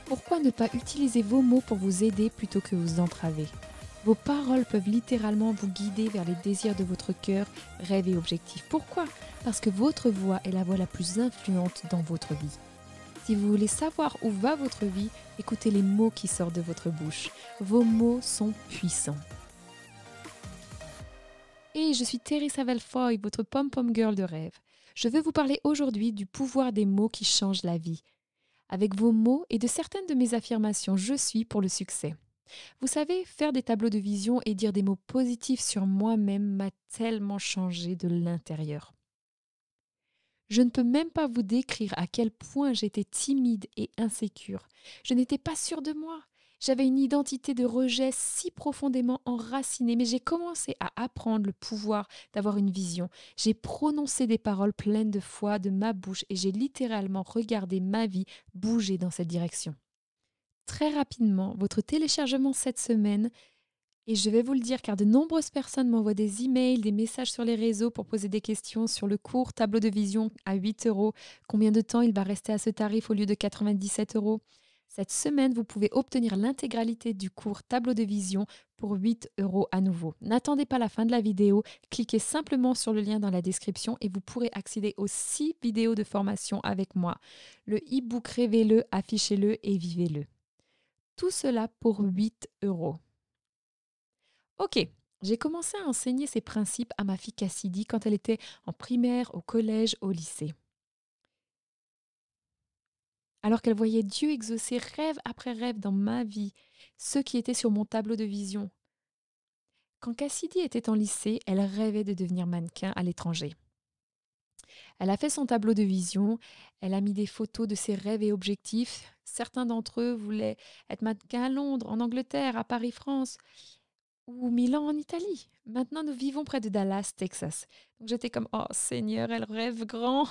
Pourquoi ne pas utiliser vos mots pour vous aider plutôt que vous entraver? Vos paroles peuvent littéralement vous guider vers les désirs de votre cœur, rêves et objectifs. Pourquoi? Parce que votre voix est la voix la plus influente dans votre vie. Si vous voulez savoir où va votre vie, écoutez les mots qui sortent de votre bouche. Vos mots sont puissants. Et je suis Teresa Velfoy, votre pom-pom girl de rêve. Je veux vous parler aujourd'hui du pouvoir des mots qui changent la vie. Avec vos mots et de certaines de mes affirmations, je suis pour le succès. Vous savez, faire des tableaux de vision et dire des mots positifs sur moi-même m'a tellement changé de l'intérieur. Je ne peux même pas vous décrire à quel point j'étais timide et insécure. Je n'étais pas sûre de moi. J'avais une identité de rejet si profondément enracinée, mais j'ai commencé à apprendre le pouvoir d'avoir une vision. J'ai prononcé des paroles pleines de foi de ma bouche et j'ai littéralement regardé ma vie bouger dans cette direction. Très rapidement, votre téléchargement cette semaine, et je vais vous le dire car de nombreuses personnes m'envoient des emails, des messages sur les réseaux pour poser des questions sur le cours tableau de vision à 8 euros. Combien de temps il va rester à ce tarif au lieu de 97 euros? Cette semaine, vous pouvez obtenir l'intégralité du cours tableau de vision pour 8 euros à nouveau. N'attendez pas la fin de la vidéo, cliquez simplement sur le lien dans la description et vous pourrez accéder aux 6 vidéos de formation avec moi. Le e-book Rêvez-le, affichez-le et vivez-le. Tout cela pour 8 euros. Ok, j'ai commencé à enseigner ces principes à ma fille Cassidy quand elle était en primaire, au collège, au lycée. Alors qu'elle voyait Dieu exaucer rêve après rêve dans ma vie, ceux qui étaient sur mon tableau de vision. Quand Cassidy était en lycée, elle rêvait de devenir mannequin à l'étranger. Elle a fait son tableau de vision, elle a mis des photos de ses rêves et objectifs. Certains d'entre eux voulaient être mannequin à Londres, en Angleterre, à Paris, France, ou Milan en Italie. Maintenant, nous vivons près de Dallas, Texas. Donc j'étais comme, oh Seigneur, elle rêve grand.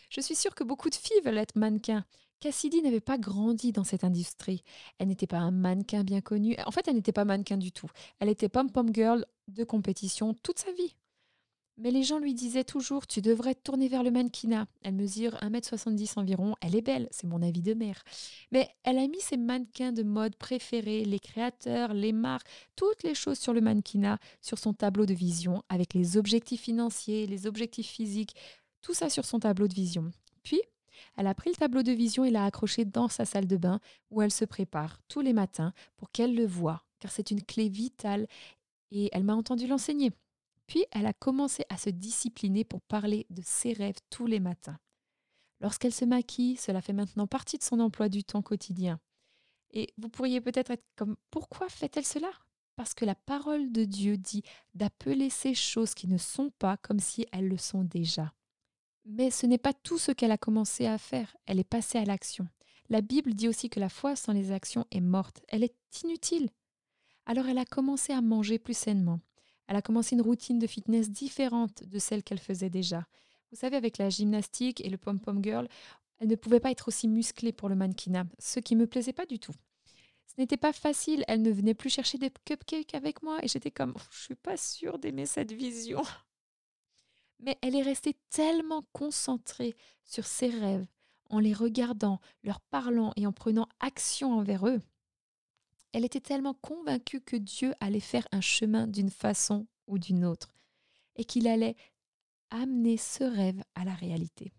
Je suis sûre que beaucoup de filles veulent être mannequins. Cassidy n'avait pas grandi dans cette industrie. Elle n'était pas un mannequin bien connu. En fait, elle n'était pas mannequin du tout. Elle était pom-pom girl de compétition toute sa vie. Mais les gens lui disaient toujours, tu devrais te tourner vers le mannequinat. Elle mesure 1,70 m environ, elle est belle, c'est mon avis de mère. Mais elle a mis ses mannequins de mode préférés, les créateurs, les marques, toutes les choses sur le mannequinat, sur son tableau de vision, avec les objectifs financiers, les objectifs physiques, tout ça sur son tableau de vision. Puis, elle a pris le tableau de vision et l'a accroché dans sa salle de bain, où elle se prépare tous les matins pour qu'elle le voie, car c'est une clé vitale et elle m'a entendu l'enseigner. Puis elle a commencé à se discipliner pour parler de ses rêves tous les matins. Lorsqu'elle se maquille, cela fait maintenant partie de son emploi du temps quotidien. Et vous pourriez peut-être être comme, pourquoi fait-elle cela? Parce que la parole de Dieu dit d'appeler ces choses qui ne sont pas comme si elles le sont déjà. Mais ce n'est pas tout ce qu'elle a commencé à faire, elle est passée à l'action. La Bible dit aussi que la foi sans les actions est morte, elle est inutile. Alors elle a commencé à manger plus sainement. Elle a commencé une routine de fitness différente de celle qu'elle faisait déjà. Vous savez, avec la gymnastique et le pom-pom girl, elle ne pouvait pas être aussi musclée pour le mannequinat, ce qui me plaisait pas du tout. Ce n'était pas facile, elle ne venait plus chercher des cupcakes avec moi et j'étais comme, je suis pas sûre d'aimer cette vision. Mais elle est restée tellement concentrée sur ses rêves, en les regardant, leur parlant et en prenant action envers eux. Elle était tellement convaincue que Dieu allait faire un chemin d'une façon ou d'une autre et qu'il allait amener ce rêve à la réalité.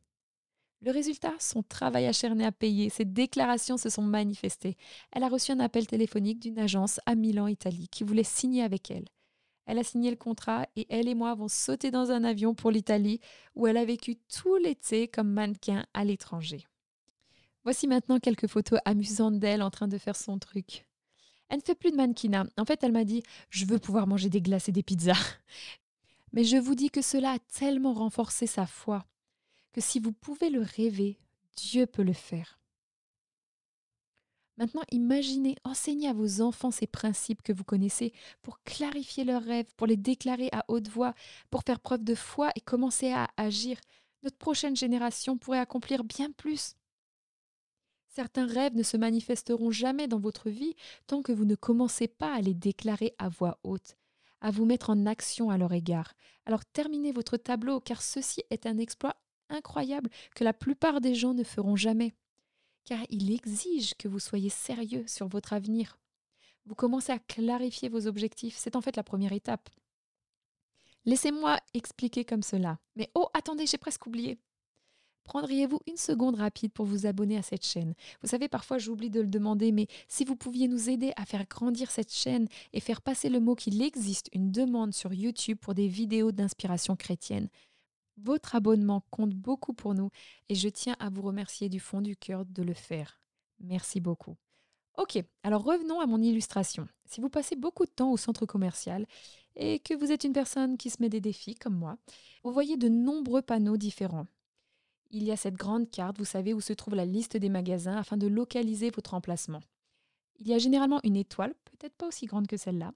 Le résultat, son travail acharné a payé, ses déclarations se sont manifestées. Elle a reçu un appel téléphonique d'une agence à Milan, Italie, qui voulait signer avec elle. Elle a signé le contrat et elle et moi avons sauté dans un avion pour l'Italie où elle a vécu tout l'été comme mannequin à l'étranger. Voici maintenant quelques photos amusantes d'elle en train de faire son truc. Elle ne fait plus de mannequinat. En fait, elle m'a dit, je veux pouvoir manger des glaces et des pizzas. Mais je vous dis que cela a tellement renforcé sa foi que si vous pouvez le rêver, Dieu peut le faire. Maintenant, imaginez, enseignez à vos enfants ces principes que vous connaissez pour clarifier leurs rêves, pour les déclarer à haute voix, pour faire preuve de foi et commencer à agir. Notre prochaine génération pourrait accomplir bien plus. Certains rêves ne se manifesteront jamais dans votre vie tant que vous ne commencez pas à les déclarer à voix haute, à vous mettre en action à leur égard. Alors terminez votre tableau car ceci est un exploit incroyable que la plupart des gens ne feront jamais. car il exige que vous soyez sérieux sur votre avenir. Vous commencez à clarifier vos objectifs. C'est en fait la première étape. Laissez-moi expliquer comme cela. Mais oh, attendez, j'ai presque oublié. Prendriez-vous une seconde rapide pour vous abonner à cette chaîne? Vous savez, parfois j'oublie de le demander, mais si vous pouviez nous aider à faire grandir cette chaîne et faire passer le mot qu'il existe une demande sur YouTube pour des vidéos d'inspiration chrétienne, votre abonnement compte beaucoup pour nous et je tiens à vous remercier du fond du cœur de le faire. Merci beaucoup. Ok, alors revenons à mon illustration. Si vous passez beaucoup de temps au centre commercial et que vous êtes une personne qui se met des défis comme moi, vous voyez de nombreux panneaux différents. Il y a cette grande carte, vous savez, où se trouve la liste des magasins afin de localiser votre emplacement. Il y a généralement une étoile, peut-être pas aussi grande que celle-là,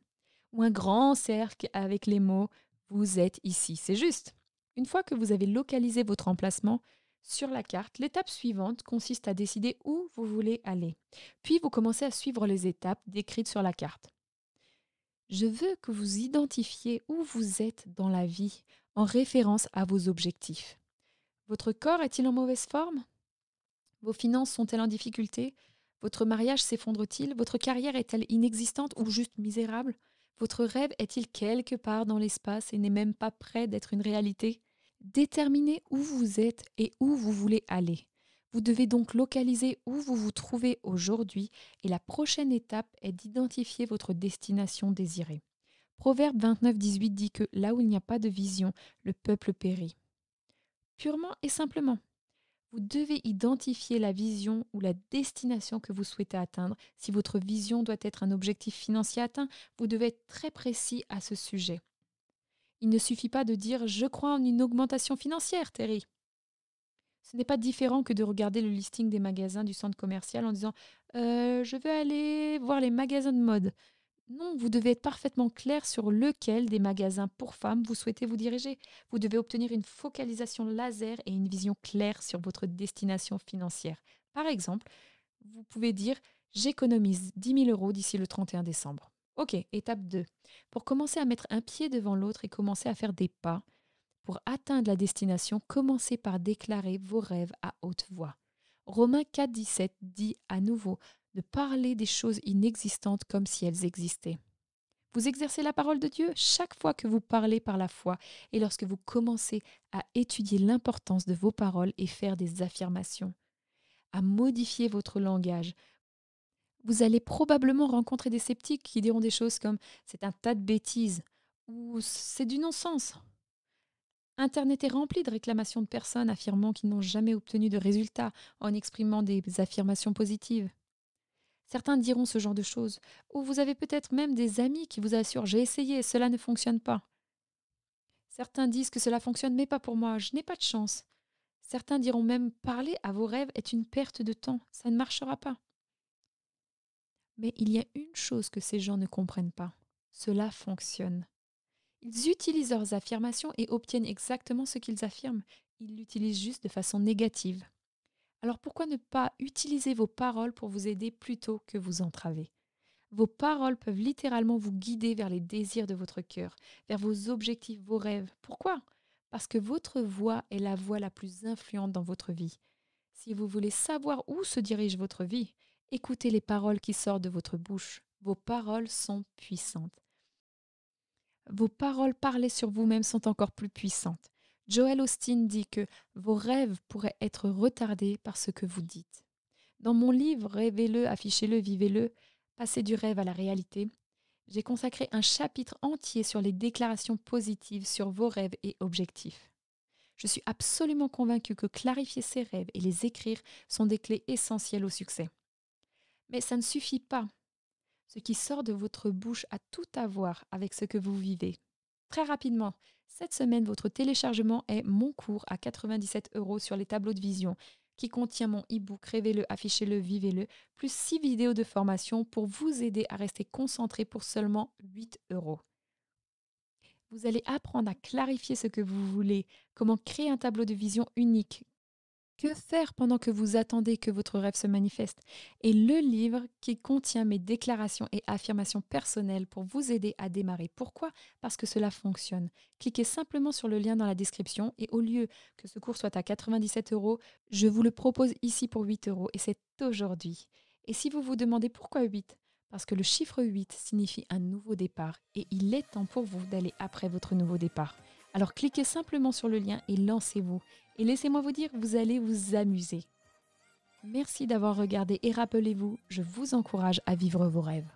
ou un grand cercle avec les mots «Vous êtes ici». C'est juste. Une fois que vous avez localisé votre emplacement sur la carte, l'étape suivante consiste à décider où vous voulez aller. Puis vous commencez à suivre les étapes décrites sur la carte. Je veux que vous identifiez où vous êtes dans la vie en référence à vos objectifs. Votre corps est-il en mauvaise forme? Vos finances sont-elles en difficulté? Votre mariage s'effondre-t-il? Votre carrière est-elle inexistante ou juste misérable? Votre rêve est-il quelque part dans l'espace et n'est même pas prêt d'être une réalité? Déterminez où vous êtes et où vous voulez aller. Vous devez donc localiser où vous vous trouvez aujourd'hui et la prochaine étape est d'identifier votre destination désirée. Proverbe 29-18 dit que là où il n'y a pas de vision, le peuple périt. Purement et simplement. Vous devez identifier la vision ou la destination que vous souhaitez atteindre. Si votre vision doit être un objectif financier atteint, vous devez être très précis à ce sujet. Il ne suffit pas de dire «Je crois en une augmentation financière, Terry». Ce n'est pas différent que de regarder le listing des magasins du centre commercial en disant Je veux aller voir les magasins de mode». Non, vous devez être parfaitement clair sur lequel des magasins pour femmes vous souhaitez vous diriger. Vous devez obtenir une focalisation laser et une vision claire sur votre destination financière. Par exemple, vous pouvez dire j'économise 10 000 € d'ici le 31 décembre. Ok, étape 2. Pour commencer à mettre un pied devant l'autre et commencer à faire des pas, pour atteindre la destination, commencez par déclarer vos rêves à haute voix. Romains 4,17 dit à nouveau de parler des choses inexistantes comme si elles existaient. Vous exercez la parole de Dieu chaque fois que vous parlez par la foi et lorsque vous commencez à étudier l'importance de vos paroles et faire des affirmations, à modifier votre langage. Vous allez probablement rencontrer des sceptiques qui diront des choses comme c'est un tas de bêtises ou c'est du non-sens. Internet est rempli de réclamations de personnes affirmant qu'ils n'ont jamais obtenu de résultats en exprimant des affirmations positives. Certains diront ce genre de choses, ou vous avez peut-être même des amis qui vous assurent j'ai essayé, cela ne fonctionne pas. Certains disent que cela fonctionne, mais pas pour moi, je n'ai pas de chance. Certains diront même parler à vos rêves est une perte de temps, ça ne marchera pas. Mais il y a une chose que ces gens ne comprennent pas, cela fonctionne. Ils utilisent leurs affirmations et obtiennent exactement ce qu'ils affirment. Ils l'utilisent juste de façon négative. Alors pourquoi ne pas utiliser vos paroles pour vous aider plutôt que vous entraver? Vos paroles peuvent littéralement vous guider vers les désirs de votre cœur, vers vos objectifs, vos rêves. Pourquoi? Parce que votre voix est la voix la plus influente dans votre vie. Si vous voulez savoir où se dirige votre vie, écoutez les paroles qui sortent de votre bouche. Vos paroles sont puissantes. Vos paroles parlées sur vous-même sont encore plus puissantes. Joel Osteen dit que vos rêves pourraient être retardés par ce que vous dites. Dans mon livre Rêvez-le, affichez-le, vivez-le, passez du rêve à la réalité, j'ai consacré un chapitre entier sur les déclarations positives sur vos rêves et objectifs. Je suis absolument convaincue que clarifier ses rêves et les écrire sont des clés essentielles au succès. Mais ça ne suffit pas. Ce qui sort de votre bouche a tout à voir avec ce que vous vivez. Très rapidement, cette semaine, votre téléchargement est mon cours à 97 € sur les tableaux de vision, qui contient mon e-book Rêvez-le, affichez-le, vivez-le, plus 6 vidéos de formation pour vous aider à rester concentré pour seulement 8 €. Vous allez apprendre à clarifier ce que vous voulez, comment créer un tableau de vision unique, Que faire pendant que vous attendez que votre rêve se manifeste? Et le livre qui contient mes déclarations et affirmations personnelles pour vous aider à démarrer. Pourquoi? Parce que cela fonctionne. Cliquez simplement sur le lien dans la description et au lieu que ce cours soit à 97 €, je vous le propose ici pour 8 € et c'est aujourd'hui. Et si vous vous demandez pourquoi 8? Parce que le chiffre 8 signifie un nouveau départ et il est temps pour vous d'aller après votre nouveau départ. Alors cliquez simplement sur le lien et lancez-vous. Et laissez-moi vous dire, vous allez vous amuser. Merci d'avoir regardé et rappelez-vous, je vous encourage à vivre vos rêves.